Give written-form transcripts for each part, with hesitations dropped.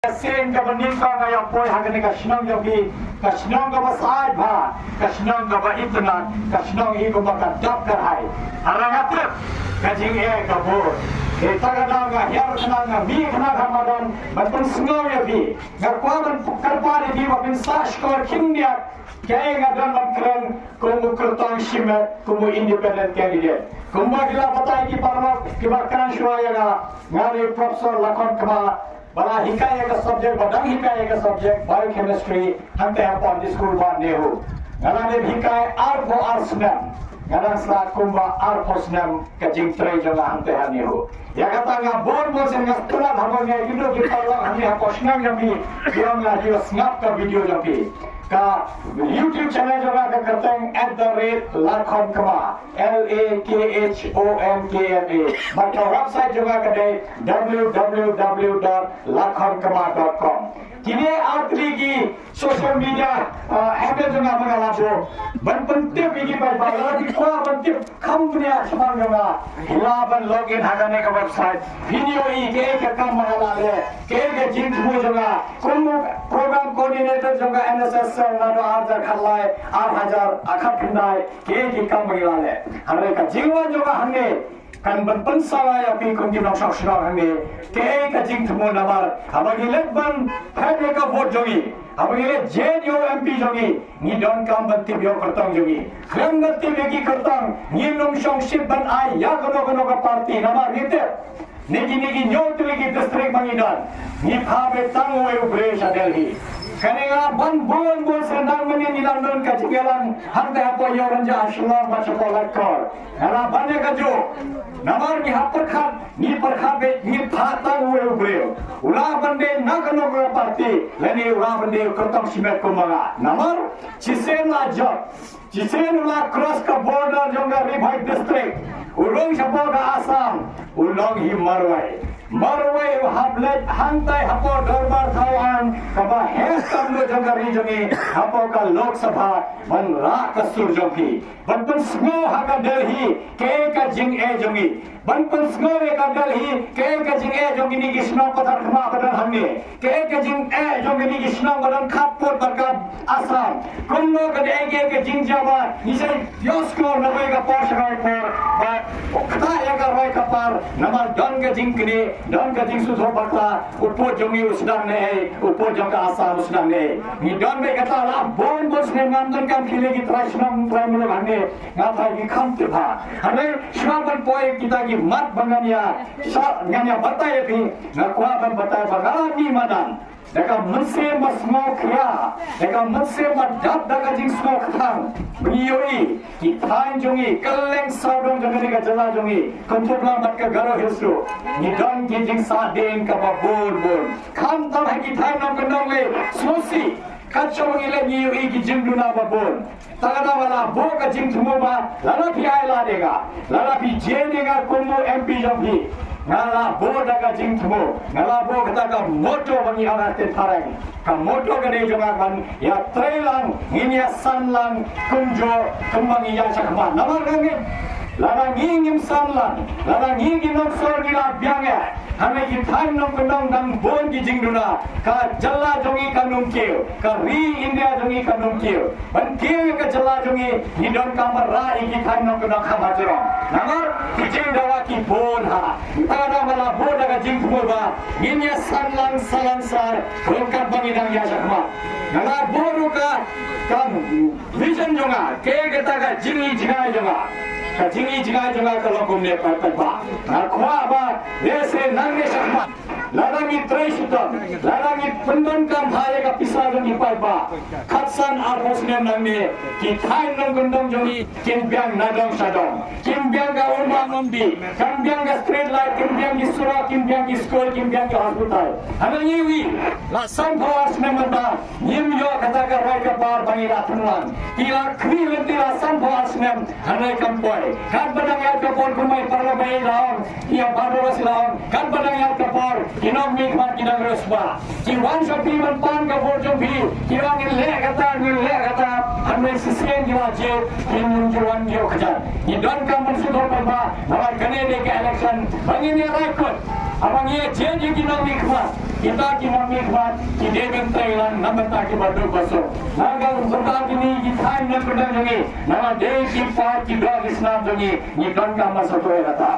Sen ka bening ka ngaya poi hagani ka sinong yogi ka sinong ka basai bha ka sinong ka ba internet ka sinong hi ko baka dap kar hai harangatip ka jing e ka bo eta ka na ga yar kana ga mi kana ga madan batun sinong yogi ngar kwa ban kar pa ni di wa bin sash ko kimnya kaya nga dan magkran kumu kertong shimet kumu independent candidate kumu gila patay ki parma kibarkan shwaya ga ngari professor lakon kama बड़ा हिकाये का सब्जेक्ट बड़ा हिकाये का subject biochemistry हम ते अपन स्कूल बांधे हो गला ने हिकाये आर्फो आर्सनम गला स्ला कुंबा आर्फो स्नम का जिंग ट्रे जगह हम ते हनी हो या कता nga बोर बोर से nga तला धमो ने किलो की पाला हमने क्वेश्चन जमी बियम ना जो स्नैप का वीडियो जमी का YouTube चैनल जगह का करते हैं @lakhomkama LAKHOMKMA बाकी वेबसाइट जगह का दे www.lakhomkama.com किने आतरी की सोशल मीडिया हैंडल जगह मंगाला बो बनपंते बिगी पर बाला की कोआ बनते कंपनी आसमान जगह हिलाबन लॉगिन हगाने का वेबसाइट वीडियो ई के काम मंगाला ले के जिंक मु जगह कुम प्रोग्राम कोऑर्डिनेटर जगह NSS नानो आजा खल्लाय 8000 अखा फिनाय के काम मंगाला ले हरे का जीवन जगह हंगे kan ban sawa ya pi kong kim nok shira hange ke ka jing thmo namar habagi let ban phane ka vote jogi habagi let JDO MP jogi ni don kam banti bio kartang jogi khram gatti begi kartang ni nom shong ship ban ai ya gono ka party namar nite negi nyotli ki district bangidan ni phabe tango e ubresha delhi kanega ban bon sendang meni ni London ka jigelan hande apo yoranja ashlam bacha lakor ala bane ka jo namar ni hapar khat ni parkha be ni phata uwe ubreo ula bande nakano ka party lani ula bande kartam simet ko maga namar chisen la job chisen ula cross ka border jonga rivai district ulong chapo ka Assam ulong hi marwai hablet hantai hapo darbar thawan kaba hes kamlo jonga regioni hapo ka lok sabha ban ra kasur jongi banpun smo haga delhi ke ka jing e jongi banpun smo e ka delhi ke ka jing e jongi ni gisno patar khma badan hamne ke ka jing e jongi ni gisno badan khapot barka Assam kumno ka de ke jing jaba ni sai yosko nabai ka posh rai por ba kta ya ka roi ka par namar don ka jing kini don ka jing su tho bakta upo jongi usdam ne upo jonga Assam usdam ne ni don be kata la bon ne mandan kam khile ki trashnam primary bhanne ngata ki khamte bha hame shwaban poe kita ki mat bangania ngania bataye thi ngakwa ban bataye bagala ni madan deka mense masmo khya deka mense madap daga jing smo khang bioi ki thain jongi kaleng saudong jongi ka jala jongi kontrola mat ka garo hilsu ni don ki jing sa den ka ba bor kham tam ha ki thain nam kandong le sosi kacau ngile ni ui ki jing duna ba bon tagada wala bo ka jing thumo ba lala phi ai la dega lala phi je dega komo MP jogi ngala bo daga jing thumo ngala bo kata ka moto bangi ara te tharang ka moto ka de jonga kan ya trailang nginya sanlang kumjo kumbangi ya sakma namar gange lala ngingim sanlang lala ngingim nok sor gila byangya hame ki thain nom kandong dang bon ki jingduna ka jalla jongi ka numkeu ka ri India jongi ka numkeu ban keu ka jalla jongi ni don kamar ra ki thain nom kandong khama jero namar ki jing dawa ki bon ha tada mala bon daga jing thumba ninya sanlang salansar kon ka bangi dang ya sakma nala boru ka kam vision jonga ke ka ga jingi jingai jonga ka jingi jingai jonga ka lokum ne pa na khwa ba dese nange sakma larangi traisitam larangi pendon kam hale ka pisal ni pai ba khatsan arhos ne nange ki thain nong gondong jongi kin byang nadong sadong kim byang ga umma nombi kam byang ga street light kim byang gi sura kim byang gi school kim byang gi hospital hanangi wi la sam phawas ne mata nim yo kata ka rai ka par bangi ra thunlan kila khri lenti la sam phawas ne hanai kam poi kan badang ya ka por kumai parla bai raon ya baros raon kan badang ya ka por kinong mi kmat kinang resba ki wan shopi man pan ka por jong bi kirang le kata hanai sisien ki waje kinung juan yo khaja ni don kam man sudor pa ba kane de ka election bangi ni rai kot abang ye je kinong mi kmat kita kimamik mat kidegan Thailand namata ki badu baso naga zota kini ki time na pedang jongi nama de ki pa ki dog islam jongi ni don ka masato rata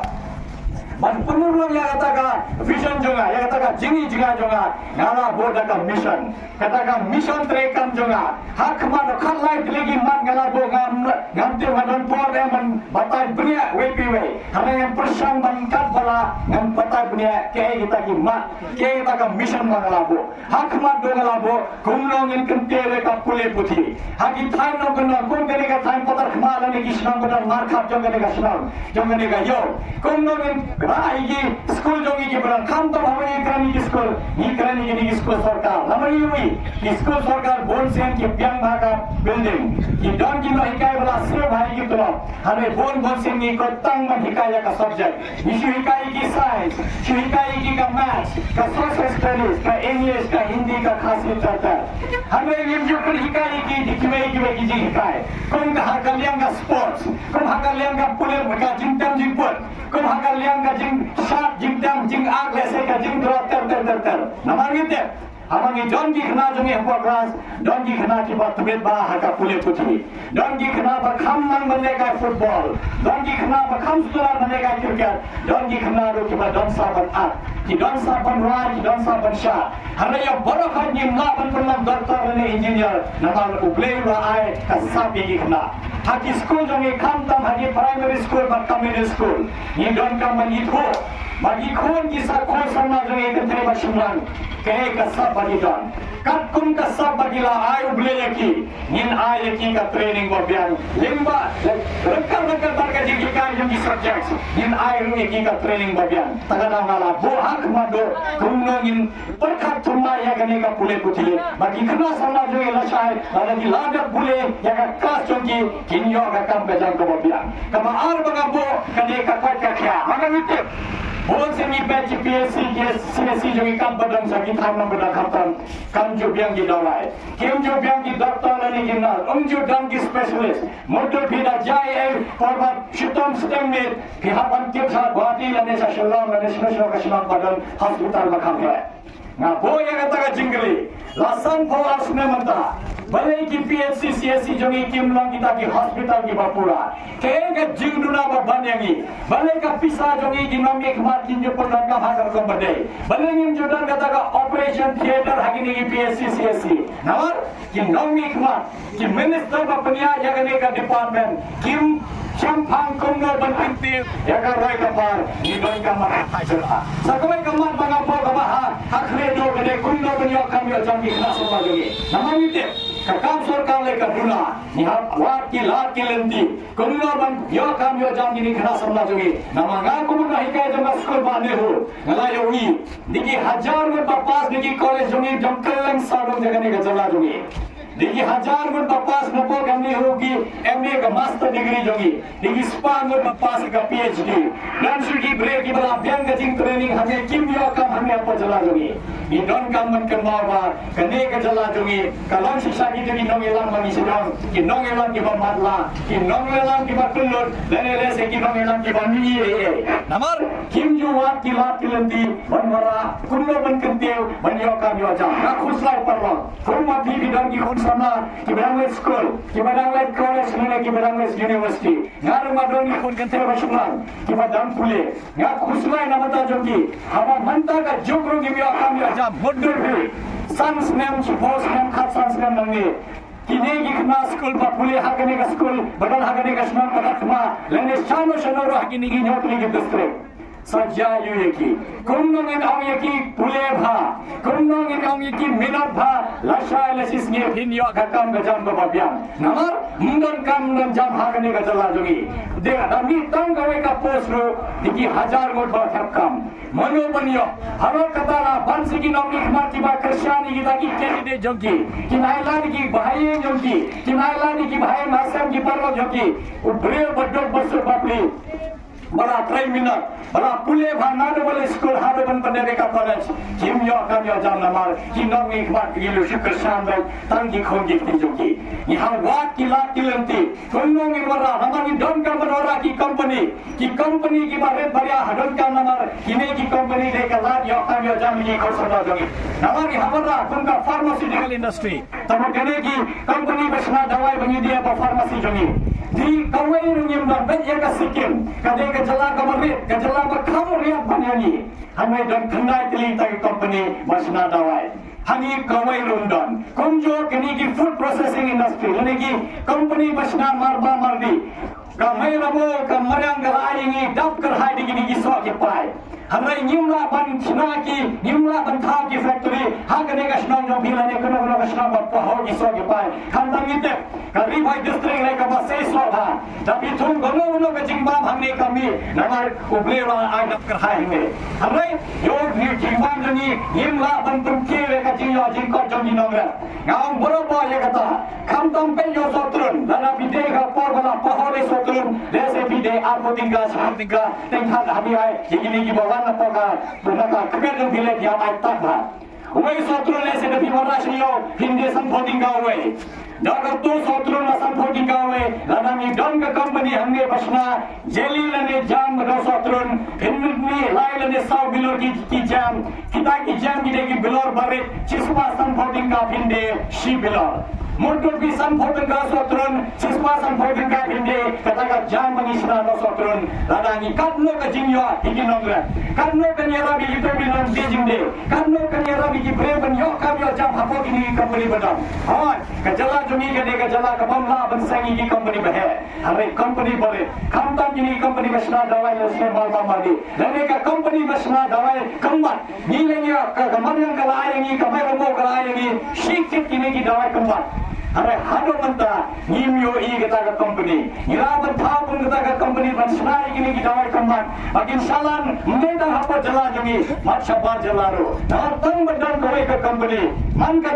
man penurung yang katakan vision jonga yang katakan jingi jinga jonga ngala boda ka mission katakan mission trekam jonga hak mano kan lai lagi mat ngala bo ngam te madon por man batai punya wepi hana yang persang man kat bala ngam batai punya ke kita ki mat ke kita ka mission ngala bo hak mat do ngala bo kumlong in kentele ka pule puthi haki thain no kunno kun kene ka thain patar khmala ne ki snam badar mar khap jong kene ka snam jong kene ka yo kumlong in आएगी स्कूल जोगी के बराबर काम तो हमारे इकरानी की स्कूल सरकार हमारी हुई स्कूल सरकार बोल से की प्यान भागा बिल्डिंग की डॉन की लो हिकाय वाला सिर्फ भाई की तरह हमें बोल से नहीं को तंग में हिकाया का सब्जेक्ट इशू हिकाई की साइंस इशू हिकाई की का मैथ्स का सोशल स्टडीज का इंग्लिश का हिंदी का खास लिटरेचर हमें ये जो कुल हिकाई की दिखमें की जी हिकाय कौन का हकलियां का स्पोर्ट्स कौन हकलियां का पुले का जिंगटम जिंगपुर कौन हकलियां का Sharp jingdam jing ag lese ka jing ter namang ite amang i don gi khna jongi hapa class don gi khna ki bat tubet ba ha ka pule puthi don gi khna ba kham mang banne ka football don gi khna ba kham sura banne ka cricket don gi khna ro ki ba don sa ban at ki don sa ban ra ki don sa ban sha hare ya boro khan ni ma ban ban doctor ne engineer namang uplay ra ai ka sa bi gi khna haki school jongi kham tam haki primary school ba community school ni don ka man itho bagi khon ki sa khon sama jongi kentene ba shimlan ke ka sa bagi don kat kum ka sa bagi la ai uble yaki nin ai yaki ka training bo bian limba rekam tar ka jigi kan jongi subjects nin ai ru yaki ka training bo bian tagana ngala bo hak ma do kumno nin perkhat thumma ya gane ka pule puthi bagi khna sama jongi la shai ala di laga pule ya ka class jongi kinyo ka kam ka jang ko bo bian kama ar baga bo kane ka kwat ka kya mana nite Bon seni batch PSC CSC जोगी काम बदम सकी थाम नंबर दा खतम काम जो बियांग की दवाई केम जो बियांग की डॉक्टर लने की ना जो डंग की स्पेशलिस्ट मोटो फिदा जाए ए फॉरवर्ड शितम स्टेम में फिहापन के साथ गुवाहाटी लने सा शिलोंग लने स्पेशल का शिलोंग बदम हॉस्पिटल में काम है ना वो ये कता का जिंगली लासन फॉर्स ने मंता भले की PHC CSC जोगी किमलोंग की ताकि हॉस्पिटल की बापुरा के जिंगडुना बबन्यांगी भले का पिसा जोगी की नमी खमात की जो पलंग का भागर को बदे भले निम जो डन कता का ऑपरेशन थिएटर हगिनी की PHC CSC नवर की नमी खमात की मिनिस्टर बपनिया जगने का डिपार्टमेंट किम Champang kumno bantinti ya ka roi ka par ni don ka ma hajar a sakoi ka ma banga po ka ba hakre do gede kumno banyo kam yo jangi khna so ba jogi namani te ka kam sarkar le ka duna ni ha wat ki lat ki lenti kumno ban yo kam yo jangi ni khna so ba jogi namanga kumno hikai jama skol ba ne ho ngala yo wi diki hajar me papas diki college jogi jamkalang sadong jagane ka jala jogi देखिए हजार गुण पास नपो करनी होगी एमए का master degree जोगी देखिए स्पान गुण पास का PhD डांसर की ब्रेक की बला व्यंग जिंग ट्रेनिंग हमें किम्या कम हमें आपको जला जोगी ये डॉन काम मन करना बार करने का जला जोगी कलम शिक्षा की जो नोंग एलान मनी सिद्धांत कि नोंग एलान की बात मारला कि नोंग एलान की बात कुल्लोड लेने ले से कि नोंग एलान की बात नहीं है नमर किम जो वाट की लात की लंदी बनवरा कुल्लो बन करते हो बनियो काम यो जा ना खुशला पर लो कोई माफी भी डर की sama ki Barangay School, ki Barangay College nila ki Barangay University. Nga rumadong ni kon kante basumang ki Madam Pule. Nga kuslay na mata jogi. Haba manta ka jogro gi biya kam ya jam modder bhi. Sans name suppose name khat sans name nangi. Kini gi khna school ba Pule hakane ka school badal hakane ka shman patma lene shano shano ro hakini gi nyotli gi district. Saja yu yaki, kumnong in ang yaki pule bha, kumnong in ang yaki minat bha, lashay lasis nge pinyo kakam gajam bababyan. Namar mundon kam mundon jam hagane gajala jogi. Dega dami tang gawe ka post ro, diki hajar god ba thapkam. Mano banyo, haro katala bansi ki nomi khmati ba krishani ki taki candidate jogi, ki nailani ki bhaiye jogi, ki nailani ki bhai masam ki parlo jogi. Ubre baddo basu babli. bala 3 minit bala pule bhana double school hadapan pendidikan college kimyo kamyo jam namar kinong ni khbat gilu syukur sambai tanggi khongi tinjoki ni hawat kila kilanti kunong ni wara hamani don ka manora ki company ki bare bariya hadon ka namar kine ki company de ka lat yo kamyo jam ni khosana jogi namari hamara kunka pharmaceutical industry tamo kene ki company basna dawai bangi dia pa pharmacy jogi di kawai rungim dan banyak kasikin kadai kejala kamarit kejala bakamuriat banyani hamai dan kendai teli tagi company basna dawai hani kawai rundan konjo kini ki food processing industry lene ki company basna marba mardi kamai ramo kamarang galai ni dap kerhai di gini ki so ki pai hamai nimla ban chinaki nimla ban tha ki factory ha kane ka snong jo bilane kono ka snong ba ho ki so ki pai khandang ite kari bhai district lai ka ba sei so tha tapi thum gono ka jingba bhamne kami namar ublewa ai dap kerhai me hamai yo ni jingba jani nimla ban tum ki le ka jingyo jingko joni nogra ngam borobo ye kata khamtam pe yo sotrun dana bide ka por bala pahore sotrun dese bide arpotinga samtinga tenghan habi ai jigini ki bawa napoka bunaka kebedu bile dia ai takha wei sotrun le se de biwarashio hindi sampotinga wei daga tu sotrun na sampotinga wei dana mi don ka company hange basna jeli lane jam ro sotrun hinni lailane saw bilor ki jam kita ki jam ki bilor bare chisma sampotinga phinde shi bilor Mundur bisan foto ka sotrun siswa san foto ka hindi kataga jam mangisna no sotrun radani kadno ka jingyo higinongra kadno ka nyara bi ito bilang di jingde kadno ka nyara bi ki breban yo kam yo jam hapo kini company badam hoy kajala jumi ka de kajala ka bamla bansangi ki company bahe hare company bare khamta kini company basna dawai lo se mal mali lane ka company basna dawai kambat ni lenya ka kamarang kala ayengi kamai romo kala ayengi shikit kini ki dawai kambat Hare hado manta nimyo i kata ka company ngiraban thapun kata ka company bansnai kini ki dawai kamban bakin salan meda hapo jala jungi mat sabar jalaro na tang badan koi ka company man ka